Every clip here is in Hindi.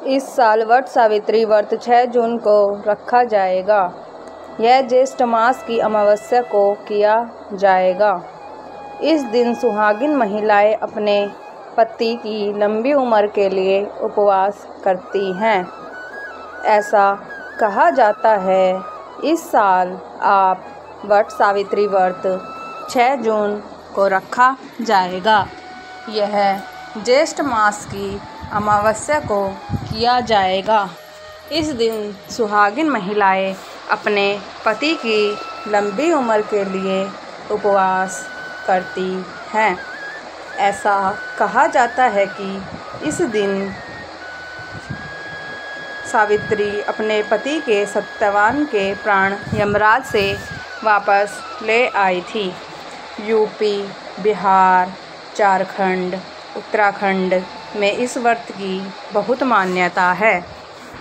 इस साल वट सावित्री व्रत 6 जून को रखा जाएगा। यह ज्येष्ठ मास की अमावस्या को किया जाएगा। इस दिन सुहागिन महिलाएं अपने पति की लंबी उम्र के लिए उपवास करती हैं। ऐसा कहा जाता है इस साल आप वट सावित्री व्रत 6 जून को रखा जाएगा। यह ज्येष्ठ मास की अमावस्या को किया जाएगा। इस दिन सुहागिन महिलाएं अपने पति की लंबी उम्र के लिए उपवास करती हैं। ऐसा कहा जाता है कि इस दिन सावित्री अपने पति के सत्यवान के प्राण यमराज से वापस ले आई थी। यूपी, बिहार, झारखंड, उत्तराखंड में इस व्रत की बहुत मान्यता है।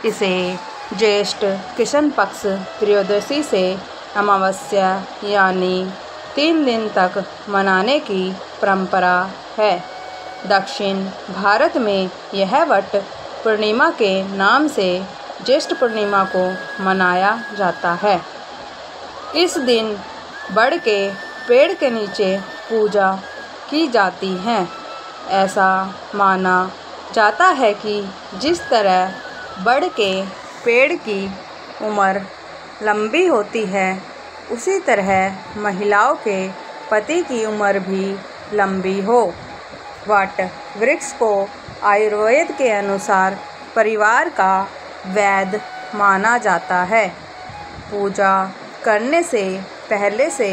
इसे ज्येष्ठ कृष्ण पक्ष त्रयोदशी से अमावस्या यानी 3 दिन तक मनाने की परंपरा है। दक्षिण भारत में यह वट पूर्णिमा के नाम से ज्येष्ठ पूर्णिमा को मनाया जाता है। इस दिन बड़ के पेड़ के नीचे पूजा की जाती है। ऐसा माना जाता है कि जिस तरह बड़ के पेड़ की उम्र लंबी होती है, उसी तरह महिलाओं के पति की उम्र भी लंबी हो। वट वृक्ष को आयुर्वेद के अनुसार परिवार का वैद्य माना जाता है। पूजा करने से पहले से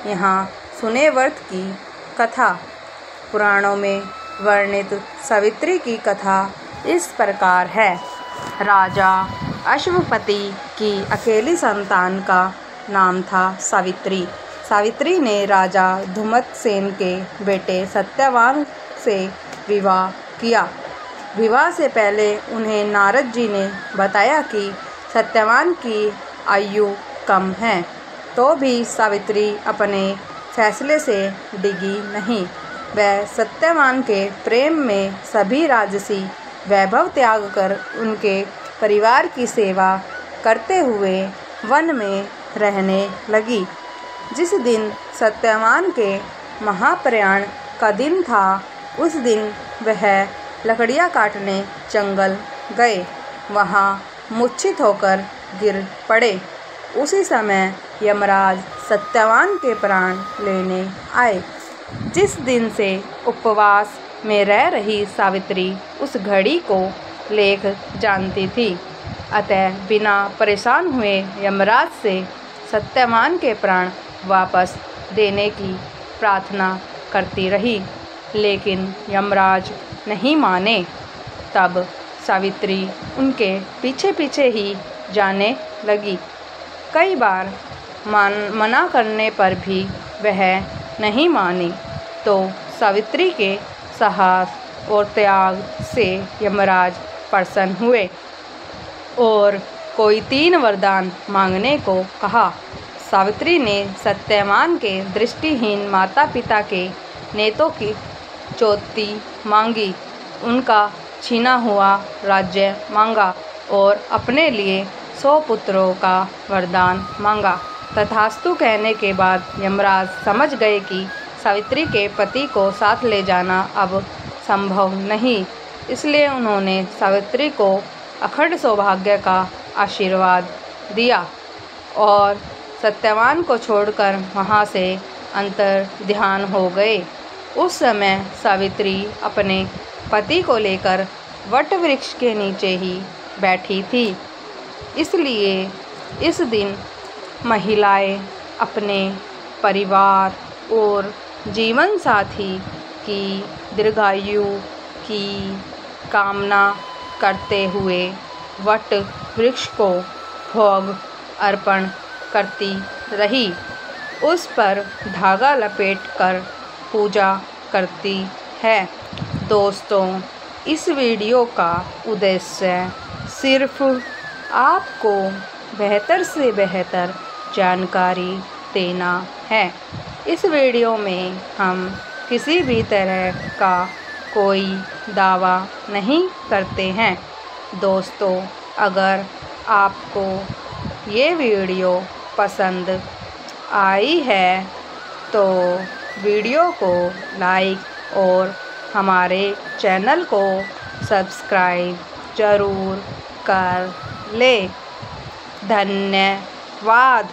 यहाँ सुने व्रत की कथा। पुराणों में वर्णित सावित्री की कथा इस प्रकार है। राजा अश्वपति की अकेली संतान का नाम था सावित्री। सावित्री ने राजा धुमतसेन के बेटे सत्यवान से विवाह किया। विवाह से पहले उन्हें नारद जी ने बताया कि सत्यवान की आयु कम है, तो भी सावित्री अपने फैसले से डिगी नहीं। वह सत्यवान के प्रेम में सभी राजसी वैभव त्याग कर उनके परिवार की सेवा करते हुए वन में रहने लगी। जिस दिन सत्यवान के महाप्रयाण का दिन था, उस दिन वह लकड़ियाँ काटने जंगल गए। वहाँ मूर्छित होकर गिर पड़े। उसी समय यमराज सत्यवान के प्राण लेने आए। जिस दिन से उपवास में रह रही सावित्री उस घड़ी को लेख जानती थी, अतः बिना परेशान हुए यमराज से सत्यवान के प्राण वापस देने की प्रार्थना करती रही, लेकिन यमराज नहीं माने। तब सावित्री उनके पीछे पीछे ही जाने लगी। कई बार मना करने पर भी वह नहीं मानी, तो सावित्री के साहस और त्याग से यमराज प्रसन्न हुए और कोई 3 वरदान मांगने को कहा। सावित्री ने सत्यवान के दृष्टिहीन माता पिता के नेतों की चौथी मांगी, उनका छीना हुआ राज्य मांगा और अपने लिए 100 पुत्रों का वरदान मांगा। तथास्तु कहने के बाद यमराज समझ गए कि सावित्री के पति को साथ ले जाना अब संभव नहीं, इसलिए उन्होंने सावित्री को अखंड सौभाग्य का आशीर्वाद दिया और सत्यवान को छोड़कर वहाँ से अंतर ध्यान हो गए। उस समय सावित्री अपने पति को लेकर वट वृक्ष के नीचे ही बैठी थी। इसलिए इस दिन महिलाएं अपने परिवार और जीवन साथी की दीर्घायु की कामना करते हुए वट वृक्ष को भोग अर्पण करती रही, उस पर धागा लपेटकर पूजा करती है। दोस्तों, इस वीडियो का उद्देश्य सिर्फ आपको बेहतर से बेहतर जानकारी देना है। इस वीडियो में हम किसी भी तरह का कोई दावा नहीं करते हैं। दोस्तों, अगर आपको ये वीडियो पसंद आई है तो वीडियो को लाइक और हमारे चैनल को सब्सक्राइब ज़रूर कर लें। धन्यवाद।